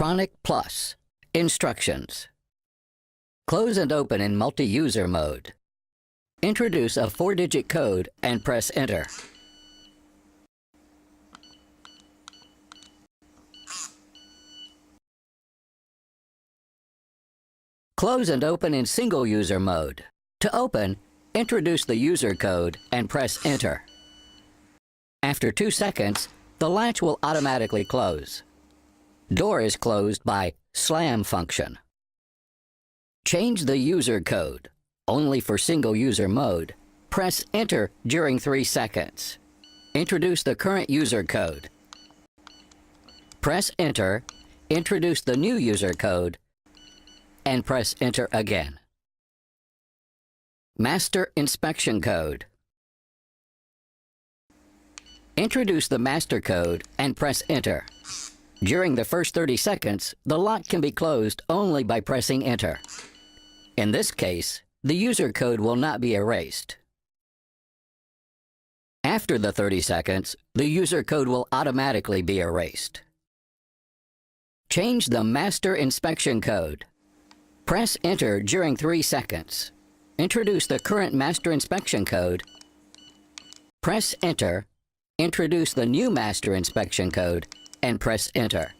TRONIC Plus. Instructions. Close and open in multi-user mode. Introduce a 4-digit code and press Enter. Close and open in single user mode. To open, introduce the user code and press Enter. After 2 seconds, the latch will automatically close. Door is closed by slam function. Change the user code. Only for single user mode. Press Enter during 3 seconds. Introduce the current user code. Press Enter, introduce the new user code, and press Enter again. Master inspection code. Introduce the master code and press Enter. During the first 30 seconds, the lock can be closed only by pressing Enter. In this case, the user code will not be erased. After the 30 seconds, the user code will automatically be erased. Change the master inspection code. Press Enter during 3 seconds. Introduce the current master inspection code. Press Enter, introduce the new master inspection code, and press Enter.